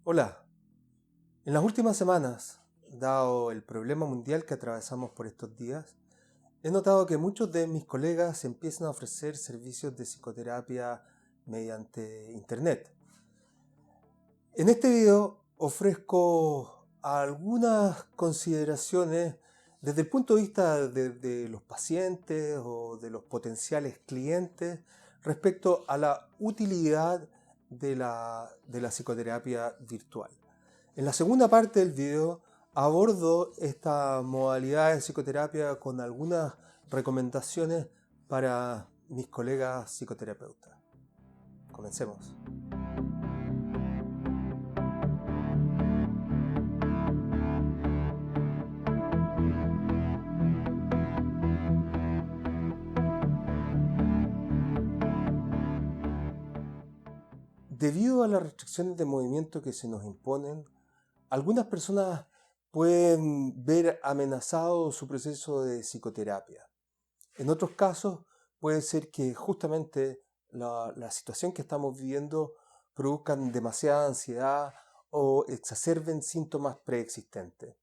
Hola, en las últimas semanas, dado el problema mundial que atravesamos por estos días, he notado que muchos de mis colegas empiezan a ofrecer servicios de psicoterapia mediante Internet. En este video ofrezco algunas consideraciones desde el punto de vista de los pacientes o de los potenciales clientes respecto a la utilidad de la psicoterapia virtual. En la segunda parte del video abordo esta modalidad de psicoterapia con algunas recomendaciones para mis colegas psicoterapeutas. Comencemos. Debido a las restricciones de movimiento que se nos imponen, algunas personas pueden ver amenazado su proceso de psicoterapia. En otros casos, puede ser que justamente la situación que estamos viviendo produzcan demasiada ansiedad o exacerben síntomas preexistentes.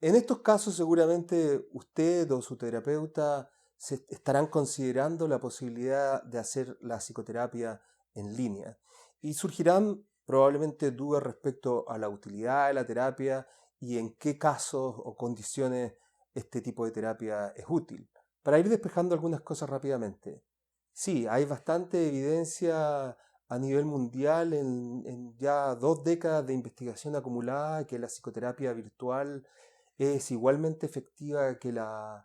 En estos casos, seguramente usted o su terapeuta se estarán considerando la posibilidad de hacer la psicoterapia en línea y surgirán probablemente dudas respecto a la utilidad de la terapia y en qué casos o condiciones este tipo de terapia es útil. Para ir despejando algunas cosas rápidamente. Sí, hay bastante evidencia a nivel mundial en ya 2 décadas de investigación acumulada que la psicoterapia virtual es igualmente efectiva que la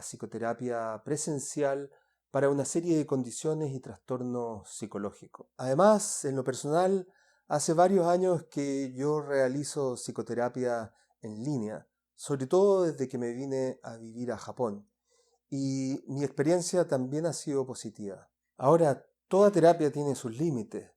psicoterapia presencial para una serie de condiciones y trastornos psicológicos. Además, en lo personal, hace varios años que yo realizo psicoterapia en línea, sobre todo desde que me vine a vivir a Japón, y mi experiencia también ha sido positiva. Ahora, toda terapia tiene sus límites.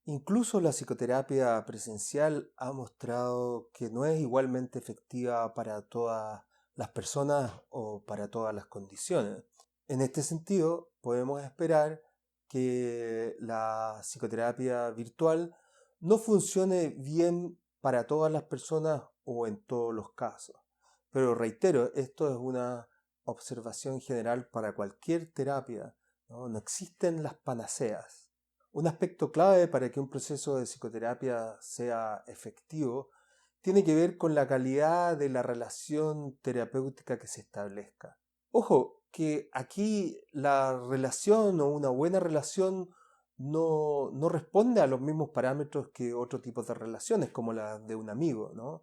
Incluso la psicoterapia presencial ha mostrado que no es igualmente efectiva para todas las personas o para todas las condiciones. En este sentido, podemos esperar que la psicoterapia virtual no funcione bien para todas las personas o en todos los casos. Pero reitero, esto es una observación general para cualquier terapia. No existen las panaceas. Un aspecto clave para que un proceso de psicoterapia sea efectivo tiene que ver con la calidad de la relación terapéutica que se establezca. Ojo, que aquí la relación o una buena relación no responde a los mismos parámetros que otro tipo de relaciones, como la de un amigo, ¿no?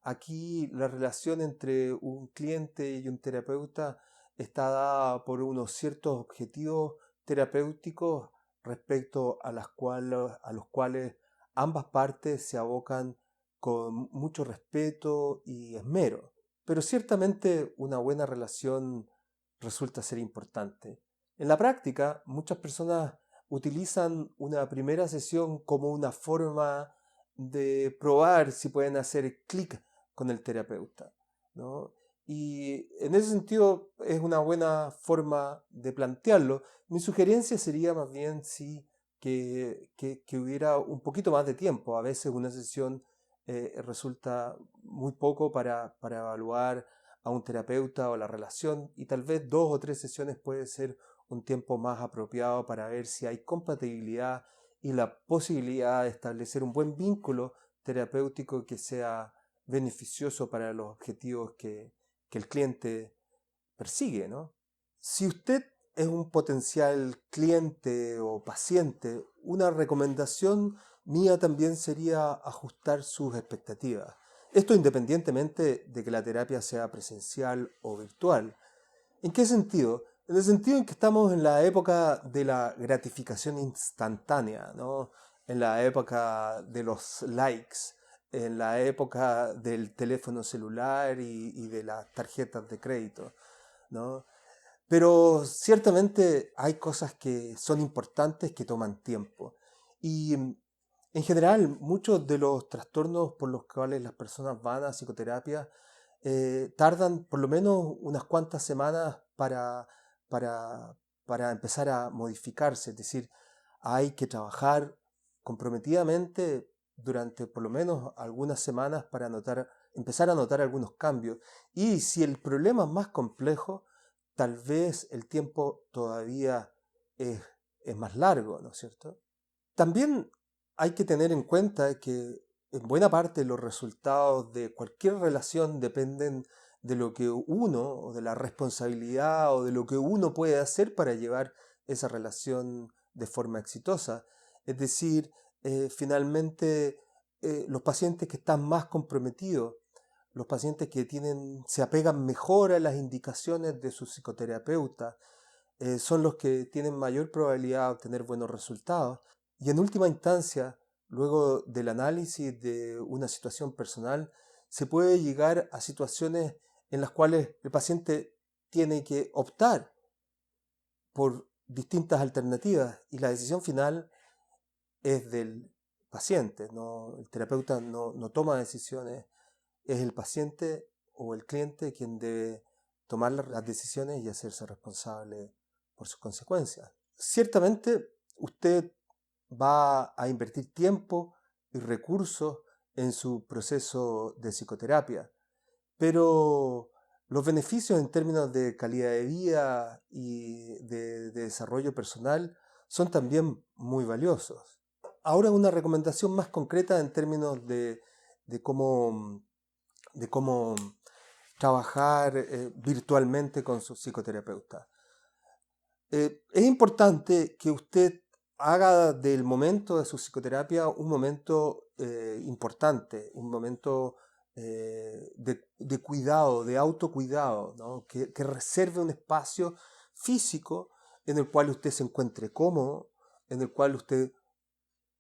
Aquí la relación entre un cliente y un terapeuta está dada por unos ciertos objetivos terapéuticos respecto a los cuales ambas partes se abocan con mucho respeto y esmero. Pero ciertamente una buena relación resulta ser importante. En la práctica, muchas personas utilizan una primera sesión como una forma de probar si pueden hacer clic con el terapeuta, ¿no? Y en ese sentido es una buena forma de plantearlo. Mi sugerencia sería más bien sí que hubiera un poquito más de tiempo. A veces una sesión resulta muy poco para evaluar a un terapeuta o la relación y tal vez 2 o 3 sesiones puede ser un tiempo más apropiado para ver si hay compatibilidad y la posibilidad de establecer un buen vínculo terapéutico que sea beneficioso para los objetivos que el cliente persigue, ¿no? Si usted es un potencial cliente o paciente, una recomendación mía también sería ajustar sus expectativas. Esto independientemente de que la terapia sea presencial o virtual. ¿En qué sentido? En el sentido en que estamos en la época de la gratificación instantánea, ¿no? En la época de los likes, en la época del teléfono celular y de las tarjetas de crédito, ¿no? Pero ciertamente hay cosas que son importantes que toman tiempo. Y en general, muchos de los trastornos por los cuales las personas van a psicoterapia tardan por lo menos unas cuantas semanas para, para empezar a modificarse. Es decir, hay que trabajar comprometidamente durante por lo menos algunas semanas para empezar a notar algunos cambios. Y si el problema es más complejo, tal vez el tiempo todavía es, es más largo, ¿no es cierto? También hay que tener en cuenta que en buena parte los resultados de cualquier relación dependen de lo que uno, o de la responsabilidad, o de lo que uno puede hacer para llevar esa relación de forma exitosa. Es decir, finalmente los pacientes que están más comprometidos, los pacientes que se apegan mejor a las indicaciones de su psicoterapeuta, son los que tienen mayor probabilidad de obtener buenos resultados. Y en última instancia, luego del análisis de una situación personal, se puede llegar a situaciones en las cuales el paciente tiene que optar por distintas alternativas y la decisión final es del paciente. ¿No? El terapeuta no toma decisiones, es el paciente o el cliente quien debe tomar las decisiones y hacerse responsable por sus consecuencias. Ciertamente, usted va a invertir tiempo y recursos en su proceso de psicoterapia, pero los beneficios en términos de calidad de vida y de desarrollo personal son también muy valiosos. Ahora una recomendación más concreta en términos de cómo, de cómo trabajar virtualmente con su psicoterapeuta. Es importante que usted haga del momento de su psicoterapia un momento importante, un momento de cuidado, de autocuidado, ¿no? Que reserve un espacio físico en el cual usted se encuentre cómodo, en el cual usted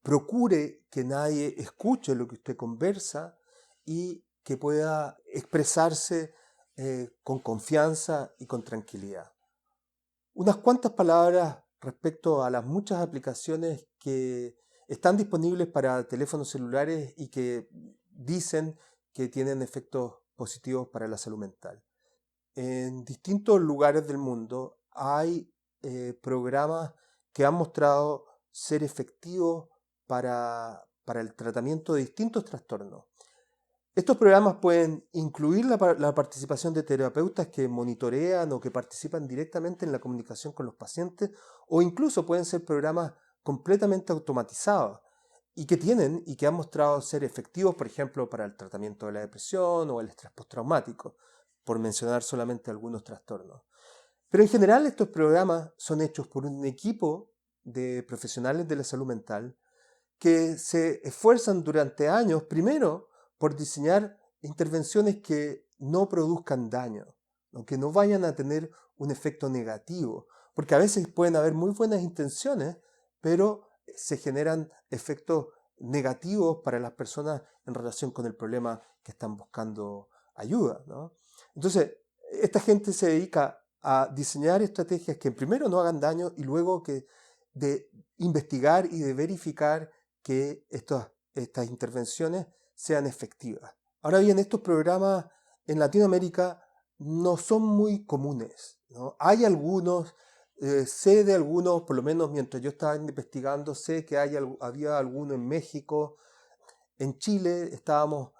procure que nadie escuche lo que usted conversa y que pueda expresarse con confianza y con tranquilidad. Unas cuantas palabras respecto a las muchas aplicaciones que están disponibles para teléfonos celulares y que dicen que tienen efectos positivos para la salud mental. En distintos lugares del mundo hay programas que han mostrado ser efectivos para el tratamiento de distintos trastornos. Estos programas pueden incluir la participación de terapeutas que monitorean o que participan directamente en la comunicación con los pacientes, o incluso pueden ser programas completamente automatizados y que han mostrado ser efectivos, por ejemplo, para el tratamiento de la depresión o el estrés postraumático, por mencionar solamente algunos trastornos. Pero en general estos programas son hechos por un equipo de profesionales de la salud mental que se esfuerzan durante años, primero, por diseñar intervenciones que no produzcan daño, ¿no? Que no vayan a tener un efecto negativo, porque a veces pueden haber muy buenas intenciones, pero se generan efectos negativos para las personas en relación con el problema que están buscando ayuda, ¿no? Entonces, esta gente se dedica a diseñar estrategias que primero no hagan daño y luego de investigar y de verificar que estas intervenciones sean efectivas. Ahora bien, estos programas en Latinoamérica no son muy comunes, ¿no? Hay algunos, sé de algunos, por lo menos mientras yo estaba investigando, sé que había alguno en México, en Chile estamos,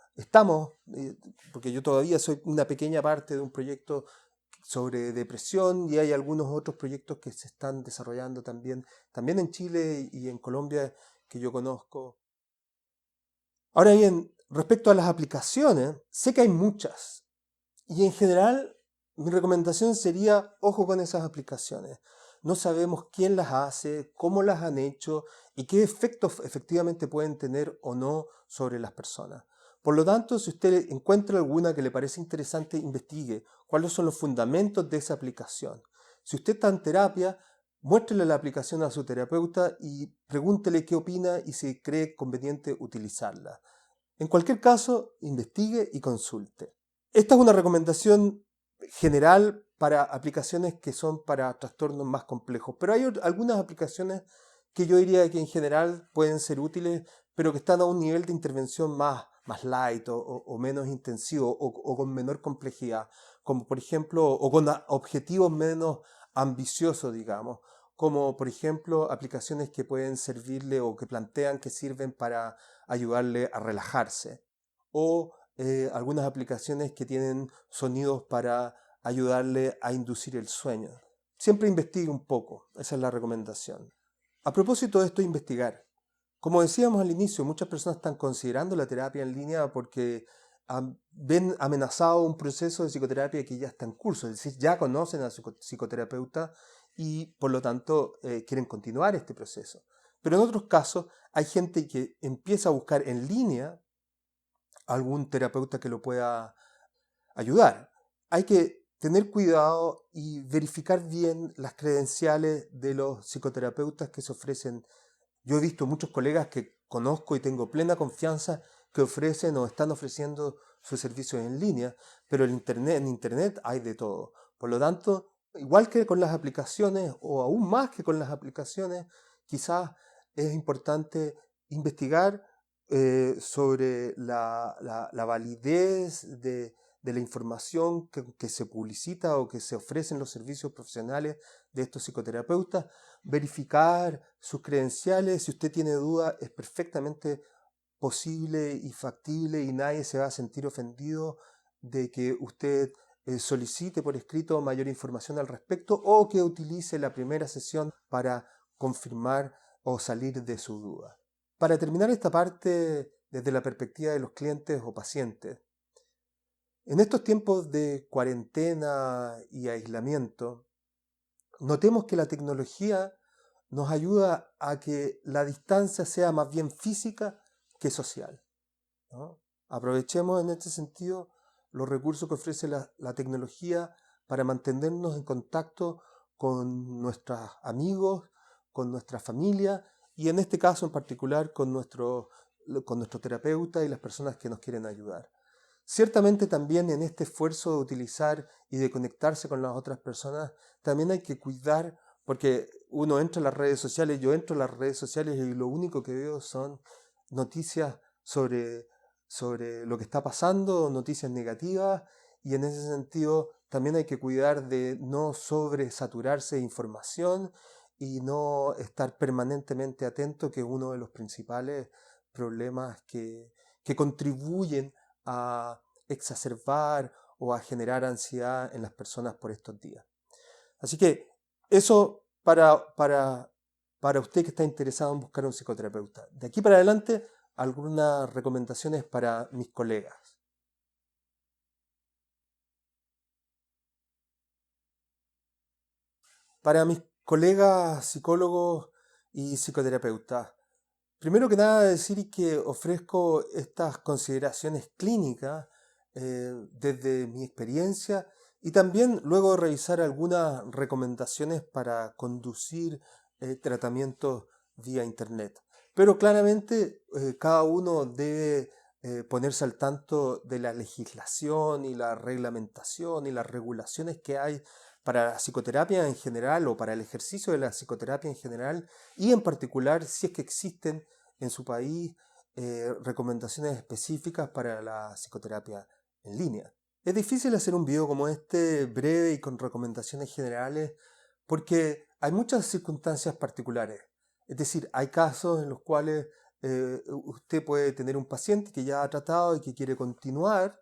porque yo todavía soy una pequeña parte de un proyecto sobre depresión y hay algunos otros proyectos que se están desarrollando también en Chile y en Colombia que yo conozco. Ahora bien, respecto a las aplicaciones, sé que hay muchas y en general mi recomendación sería ojo con esas aplicaciones. No sabemos quién las hace, cómo las han hecho y qué efectos efectivamente pueden tener o no sobre las personas. Por lo tanto, si usted encuentra alguna que le parece interesante, investigue cuáles son los fundamentos de esa aplicación. Si usted está en terapia, muéstrele la aplicación a su terapeuta y pregúntele qué opina y si cree conveniente utilizarla. En cualquier caso, investigue y consulte. Esta es una recomendación general para aplicaciones que son para trastornos más complejos, pero hay algunas aplicaciones que yo diría que en general pueden ser útiles, pero que están a un nivel de intervención más light o menos intensivo o con menor complejidad, como por ejemplo, o con objetivos menos ambiciosos, digamos, como por ejemplo aplicaciones que pueden servirle o que plantean que sirven para ayudarle a relajarse, o algunas aplicaciones que tienen sonidos para ayudarle a inducir el sueño. Siempre investigue un poco, esa es la recomendación. A propósito de esto, investigar. Como decíamos al inicio, muchas personas están considerando la terapia en línea porque ven amenazado un proceso de psicoterapia que ya está en curso, es decir, ya conocen a su psicoterapeuta y por lo tanto quieren continuar este proceso. Pero en otros casos hay gente que empieza a buscar en línea algún terapeuta que lo pueda ayudar. Hay que tener cuidado y verificar bien las credenciales de los psicoterapeutas que se ofrecen. Yo he visto muchos colegas que conozco y tengo plena confianza que ofrecen o están ofreciendo sus servicios en línea, pero en internet hay de todo. Por lo tanto, igual que con las aplicaciones o aún más que con las aplicaciones, quizás es importante investigar sobre la validez de la información que se publicita o que se ofrecen los servicios profesionales de estos psicoterapeutas, verificar sus credenciales. Si usted tiene dudas, es perfectamente posible y factible y nadie se va a sentir ofendido de que usted solicite por escrito mayor información al respecto o que utilice la primera sesión para confirmar o salir de su duda. Para terminar esta parte desde la perspectiva de los clientes o pacientes, en estos tiempos de cuarentena y aislamiento, notemos que la tecnología nos ayuda a que la distancia sea más bien física que social, ¿no? Aprovechemos en este sentido los recursos que ofrece la tecnología para mantenernos en contacto con nuestros amigos, con nuestra familia y en este caso en particular con nuestro terapeuta y las personas que nos quieren ayudar. Ciertamente también en este esfuerzo de utilizar y de conectarse con las otras personas, también hay que cuidar, porque uno entra a las redes sociales, yo entro a las redes sociales y lo único que veo son noticias sobre lo que está pasando, noticias negativas, y en ese sentido también hay que cuidar de no sobresaturarse de información y no estar permanentemente atento, que es uno de los principales problemas que contribuyen a exacerbar o a generar ansiedad en las personas por estos días. Así que eso para usted que está interesado en buscar un psicoterapeuta. De aquí para adelante, algunas recomendaciones para mis colegas. Para mis colegas psicólogos y psicoterapeutas, primero que nada decir que ofrezco estas consideraciones clínicas desde mi experiencia y también luego de revisar algunas recomendaciones para conducir tratamientos vía internet. Pero claramente cada uno debe ponerse al tanto de la legislación y la reglamentación y las regulaciones que hay para la psicoterapia en general o para el ejercicio de la psicoterapia en general y en particular si es que existen en su país recomendaciones específicas para la psicoterapia en línea. Es difícil hacer un video como este, breve y con recomendaciones generales, porque hay muchas circunstancias particulares. Es decir, hay casos en los cuales usted puede tener un paciente que ya ha tratado y que quiere continuar,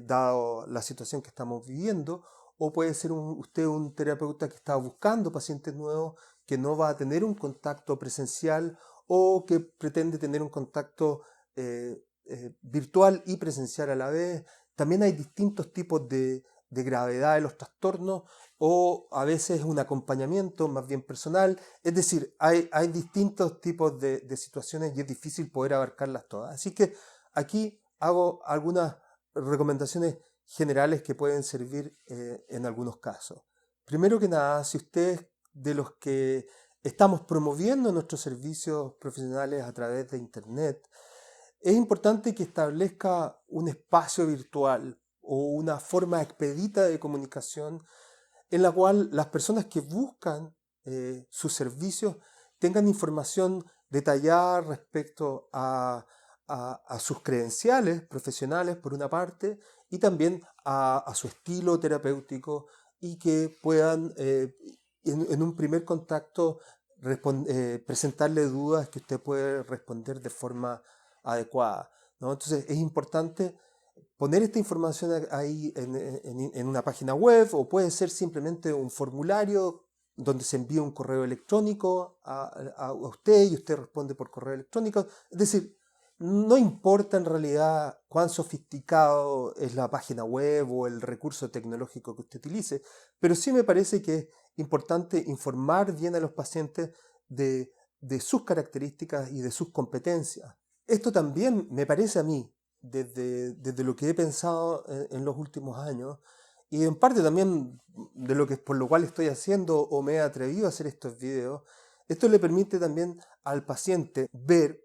dado la situación que estamos viviendo, o puede ser usted un terapeuta que está buscando pacientes nuevos, que no va a tener un contacto presencial o que pretende tener un contacto virtual y presencial a la vez. También hay distintos tipos de gravedad de los trastornos o a veces un acompañamiento más bien personal. Es decir, hay distintos tipos de situaciones y es difícil poder abarcarlas todas. Así que aquí hago algunas recomendaciones generales que pueden servir en algunos casos. Primero que nada, si usted de los que estamos promoviendo nuestros servicios profesionales a través de Internet, es importante que establezca un espacio virtual o una forma expedita de comunicación en la cual las personas que buscan sus servicios tengan información detallada respecto a sus credenciales profesionales, por una parte, y también a su estilo terapéutico y que puedan en un primer contacto presentarle dudas que usted puede responder de forma adecuada, ¿no? Entonces es importante poner esta información ahí en una página web, o puede ser simplemente un formulario donde se envía un correo electrónico a usted y usted responde por correo electrónico. Es decir, no importa en realidad cuán sofisticado es la página web o el recurso tecnológico que usted utilice, pero sí me parece que es importante informar bien a los pacientes de sus características y de sus competencias. Esto también me parece a mí, desde lo que he pensado en los últimos años, y en parte también de lo que por lo cual estoy haciendo o me he atrevido a hacer estos videos, esto le permite también al paciente ver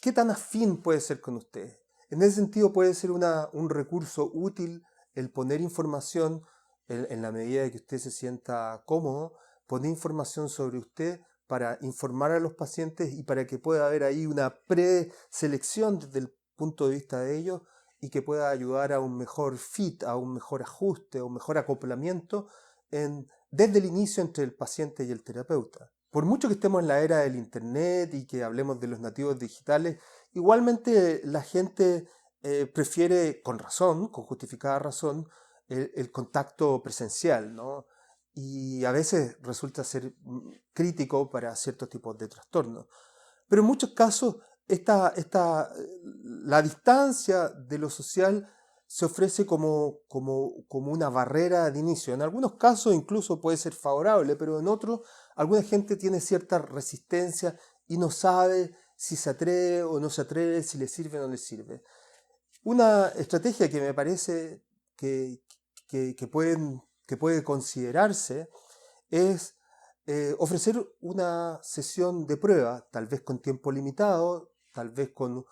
qué tan afín puede ser con usted. En ese sentido puede ser un recurso útil el poner información en la medida de que usted se sienta cómodo, poner información sobre usted para informar a los pacientes y para que pueda haber ahí una preselección desde el punto de vista de ellos y que pueda ayudar a un mejor fit, a un mejor ajuste, a un mejor acoplamiento desde el inicio entre el paciente y el terapeuta. Por mucho que estemos en la era del internet y que hablemos de los nativos digitales, igualmente la gente prefiere, con razón, con justificada razón, el contacto presencial, ¿no? Y a veces resulta ser crítico para ciertos tipos de trastornos. Pero en muchos casos la distancia de lo social se ofrece como una barrera de inicio. En algunos casos incluso puede ser favorable, pero en otros alguna gente tiene cierta resistencia y no sabe si se atreve o no se atreve, si le sirve o no le sirve. Una estrategia que me parece que puede considerarse es ofrecer una sesión de prueba, tal vez con tiempo limitado, tal vez con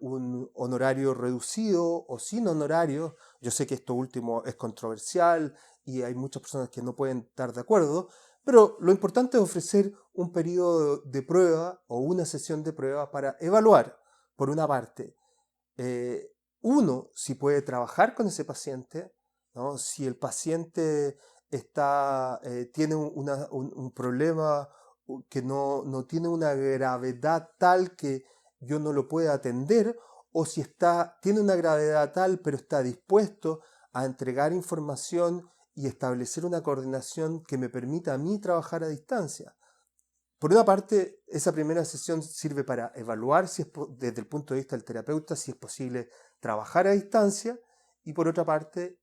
un honorario reducido o sin honorario. Yo sé que esto último es controversial y hay muchas personas que no pueden estar de acuerdo, pero lo importante es ofrecer un periodo de prueba o una sesión de prueba para evaluar, por una parte, uno, si puede trabajar con ese paciente, ¿no? Si el paciente tiene un problema que no tiene una gravedad tal que yo no lo pueda atender, o si tiene una gravedad tal pero está dispuesto a entregar información y establecer una coordinación que me permita a mí trabajar a distancia. Por una parte, esa primera sesión sirve para evaluar desde el punto de vista del terapeuta si es posible trabajar a distancia, y por otra parte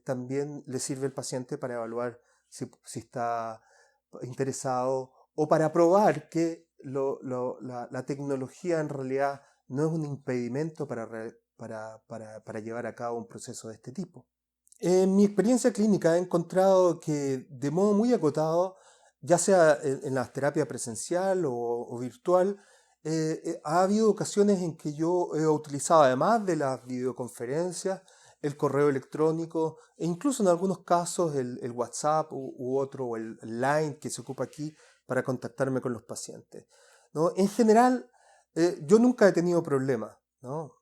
también le sirve al paciente para evaluar si está interesado o para probar que la tecnología en realidad no es un impedimento para llevar a cabo un proceso de este tipo. En mi experiencia clínica he encontrado que de modo muy acotado, ya sea en la terapia presencial o virtual, ha habido ocasiones en que yo he utilizado, además de las videoconferencias, el correo electrónico e incluso en algunos casos el WhatsApp u otro, o el Line que se ocupa aquí para contactarme con los pacientes, ¿no? En general, yo nunca he tenido problemas, ¿no?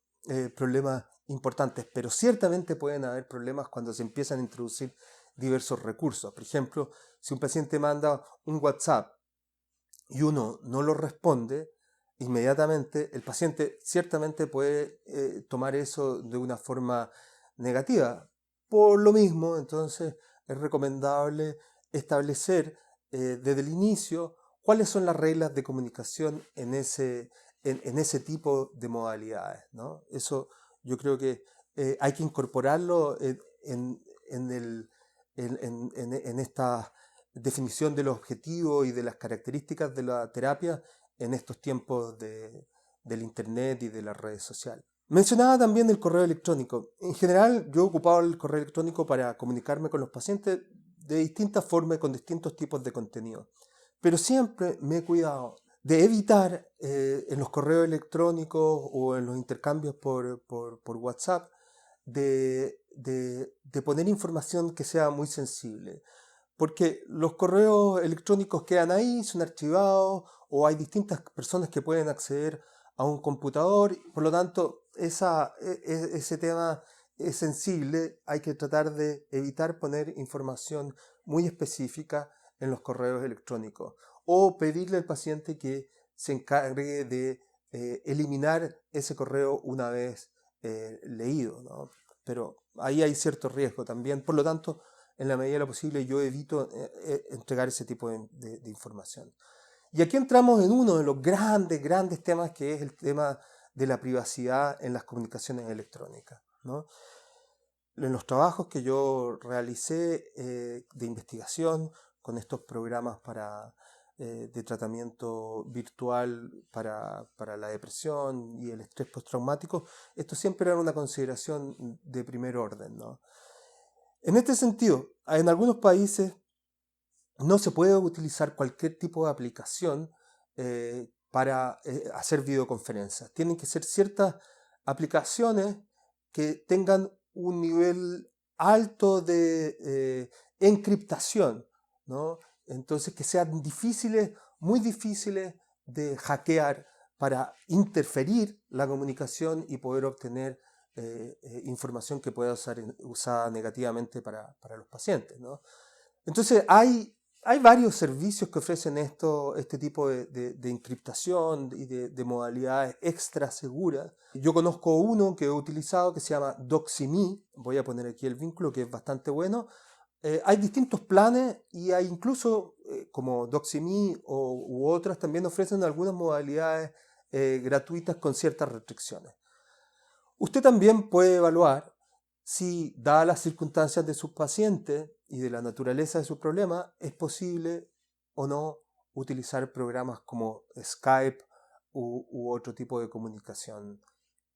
Problemas importantes, pero ciertamente pueden haber problemas cuando se empiezan a introducir diversos recursos. Por ejemplo, si un paciente manda un WhatsApp y uno no lo responde inmediatamente, el paciente ciertamente puede tomar eso de una forma negativa. Por lo mismo, entonces, es recomendable establecer desde el inicio cuáles son las reglas de comunicación en ese tipo de modalidades, ¿no? Eso yo creo que hay que incorporarlo en esta definición de los objetivos y de las características de la terapia en estos tiempos del internet y de las redes sociales. Mencionaba también el correo electrónico. En general, yo he ocupado el correo electrónico para comunicarme con los pacientes de distintas formas y con distintos tipos de contenido. Pero siempre me he cuidado de evitar en los correos electrónicos o en los intercambios por WhatsApp de poner información que sea muy sensible. Porque los correos electrónicos quedan ahí, son archivados, o hay distintas personas que pueden acceder a un computador. Por lo tanto, ese tema es sensible. Hay que tratar de evitar poner información muy específica en los correos electrónicos, o pedirle al paciente que se encargue de eliminar ese correo una vez leído, ¿no? Pero ahí hay cierto riesgo también. Por lo tanto, en la medida de lo posible, yo evito entregar ese tipo de información. Y aquí entramos en uno de los grandes temas, que es el tema de la privacidad en las comunicaciones electrónicas, ¿no? En los trabajos que yo realicé de investigación con estos programas de tratamiento virtual para la depresión y el estrés postraumático, esto siempre era una consideración de primer orden, ¿no? En este sentido, en algunos países no se puede utilizar cualquier tipo de aplicación para hacer videoconferencias. Tienen que ser ciertas aplicaciones que tengan un nivel alto de encriptación, ¿no? Entonces, que sean difíciles, muy difíciles de hackear para interferir la comunicación y poder obtener información que pueda ser usada negativamente para los pacientes, ¿no? Entonces, hay varios servicios que ofrecen este tipo de encriptación y de modalidades extra seguras. Yo conozco uno que he utilizado que se llama Doxime. Voy a poner aquí el vínculo, que es bastante bueno. Hay distintos planes y hay incluso, como Doxime u otras, también ofrecen algunas modalidades gratuitas con ciertas restricciones. Usted también puede evaluar si, dadas las circunstancias de sus pacientes y de la naturaleza de su problema, es posible o no utilizar programas como Skype u otro tipo de comunicación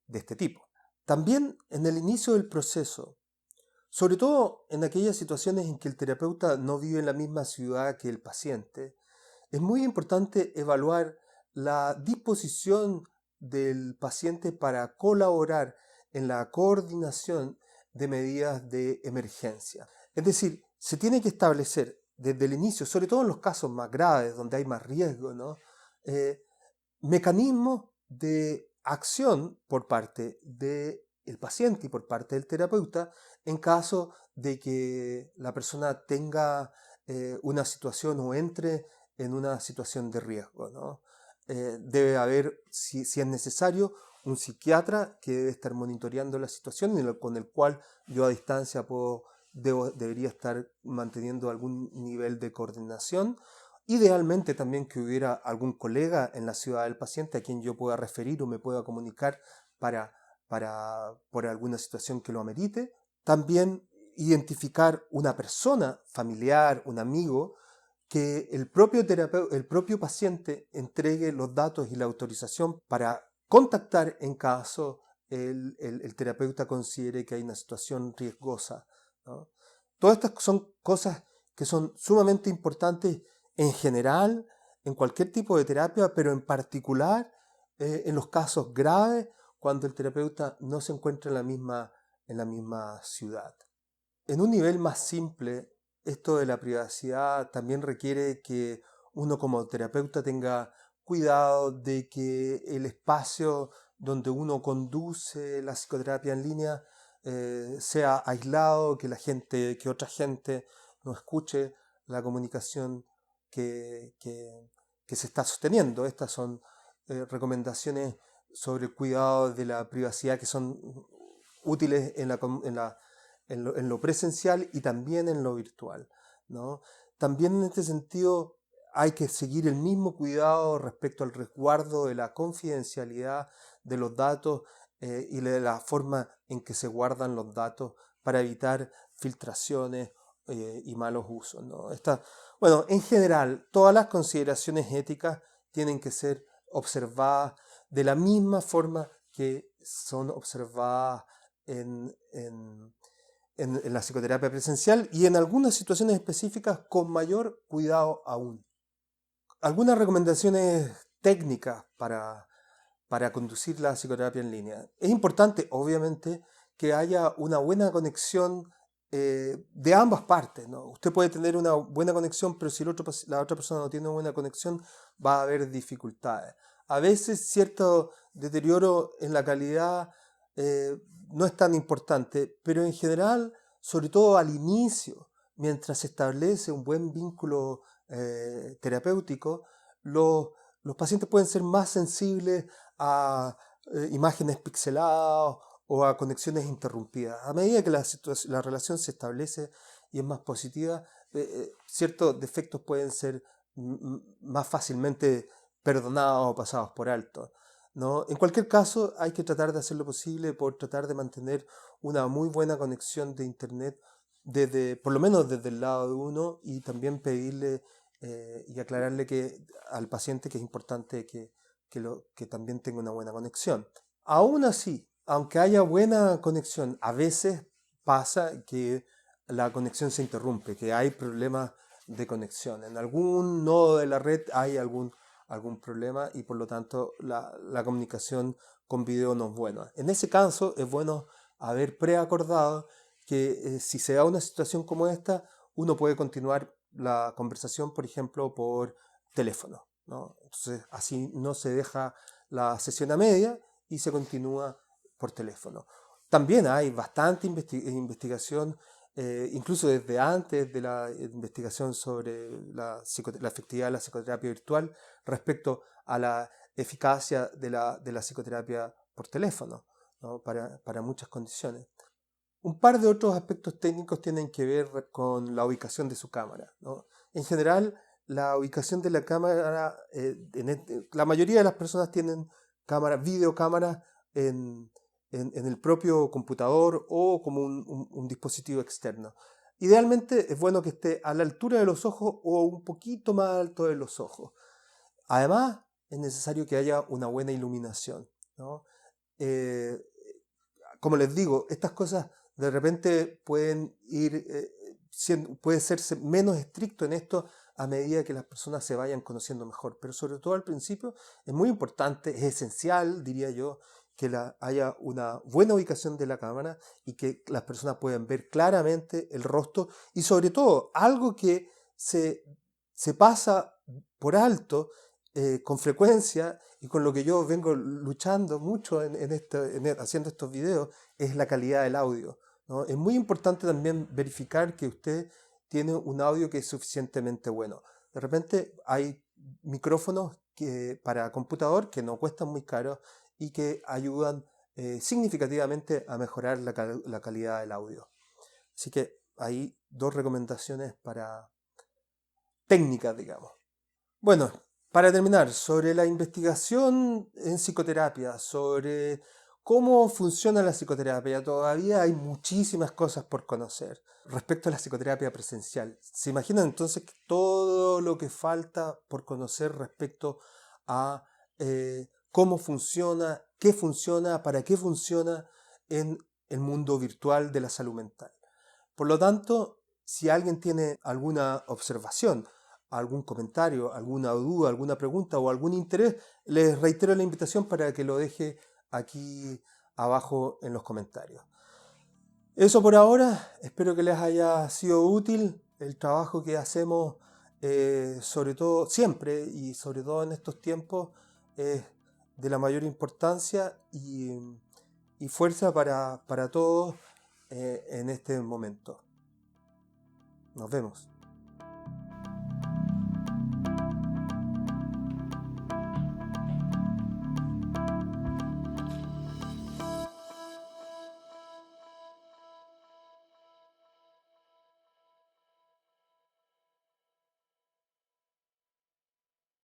de este tipo. También en el inicio del proceso, sobre todo en aquellas situaciones en que el terapeuta no vive en la misma ciudad que el paciente, es muy importante evaluar la disposición del paciente para colaborar en la coordinación de medidas de emergencia. Es decir, se tiene que establecer desde el inicio, sobre todo en los casos más graves, donde hay más riesgo, ¿no? Mecanismos de acción por parte del paciente y por parte del terapeuta en caso de que la persona tenga una situación o entre en una situación de riesgo, ¿no? Debe haber, si es necesario, un psiquiatra que debe estar monitoreando la situación y con el cual yo a distancia debería estar manteniendo algún nivel de coordinación. Idealmente también que hubiera algún colega en la ciudad del paciente a quien yo pueda referir o me pueda comunicar por alguna situación que lo amerite. También identificar una persona familiar, un amigo, que el propio paciente entregue los datos y la autorización para contactar en caso el terapeuta considere que hay una situación riesgosa, ¿no? Todas estas son cosas que son sumamente importantes en general, en cualquier tipo de terapia, pero en particular en los casos graves, cuando el terapeuta no se encuentra en la misma ciudad. En un nivel más simple, esto de la privacidad también requiere que uno como terapeuta tenga cuidado de que el espacio donde uno conduce la psicoterapia en línea sea aislado, que otra gente no escuche la comunicación que se está sosteniendo. Estas son recomendaciones sobre el cuidado de la privacidad que son útiles en lo presencial y también en lo virtual, ¿no? También en este sentido hay que seguir el mismo cuidado respecto al resguardo de la confidencialidad de los datos y de la forma en que se guardan los datos para evitar filtraciones y malos usos, ¿no? Bueno, en general, todas las consideraciones éticas tienen que ser observadas de la misma forma que son observadas en la psicoterapia presencial y en algunas situaciones específicas con mayor cuidado aún. Algunas recomendaciones técnicas para conducir la psicoterapia en línea. Es importante, obviamente, que haya una buena conexión de ambas partes, ¿no? Usted puede tener una buena conexión, pero si la otra persona no tiene una buena conexión, va a haber dificultades. A veces cierto deterioro en la calidad no es tan importante, pero en general, sobre todo al inicio, mientras se establece un buen vínculo terapéutico, los pacientes pueden ser más sensibles a imágenes pixeladas o a conexiones interrumpidas. A medida que la relación se establece y es más positiva, ciertos defectos pueden ser más fácilmente perdonados o pasados por alto, ¿no? En cualquier caso, hay que tratar de hacer lo posible por tratar de mantener una muy buena conexión de internet por lo menos desde el lado de uno, y también pedirle y aclararle al paciente que es importante que también tenga una buena conexión. Aún así, aunque haya buena conexión, a veces pasa que la conexión se interrumpe, que hay problemas de conexión. En algún nodo de la red hay algún problema y por lo tanto la comunicación con video no es buena. En ese caso es bueno haber preacordado que si se da una situación como esta, uno puede continuar la conversación, por ejemplo, por teléfono, ¿no? Entonces así no se deja la sesión a media y se continúa por teléfono. También hay bastante investigación, incluso desde antes de la investigación sobre la efectividad de la psicoterapia virtual respecto a la eficacia de la psicoterapia por teléfono, ¿no? Para muchas condiciones. Un par de otros aspectos técnicos tienen que ver con la ubicación de su cámara, ¿no? En general, la ubicación de la cámara, la mayoría de las personas tienen videocámaras en el propio computador o como un dispositivo externo. Idealmente es bueno que esté a la altura de los ojos o un poquito más alto de los ojos. Además, es necesario que haya una buena iluminación, ¿no? Como les digo, estas cosas de repente pueden puede serse menos estricto en esto a medida que las personas se vayan conociendo mejor, pero sobre todo al principio es muy importante, es esencial, diría yo, que haya una buena ubicación de la cámara y que las personas puedan ver claramente el rostro, y sobre todo algo que se pasa por alto con frecuencia, y con lo que yo vengo luchando mucho haciendo estos videos, es la calidad del audio, ¿no? Es muy importante también verificar que usted tiene un audio que es suficientemente bueno. De repente hay micrófonos para computador que no cuestan muy caros y que ayudan significativamente a mejorar la calidad del audio. Así que hay dos recomendaciones técnicas, digamos. Bueno, para terminar, sobre la investigación en psicoterapia, sobre cómo funciona la psicoterapia, todavía hay muchísimas cosas por conocer respecto a la psicoterapia presencial. ¿Se imaginan entonces todo lo que falta por conocer respecto a cómo funciona, qué funciona, para qué funciona en el mundo virtual de la salud mental? Por lo tanto, si alguien tiene alguna observación, algún comentario, alguna duda, alguna pregunta o algún interés, les reitero la invitación para que lo deje aquí abajo en los comentarios. Eso por ahora, espero que les haya sido útil el trabajo que hacemos, sobre todo siempre y sobre todo en estos tiempos, es de la mayor importancia y fuerza para todos en este momento. Nos vemos.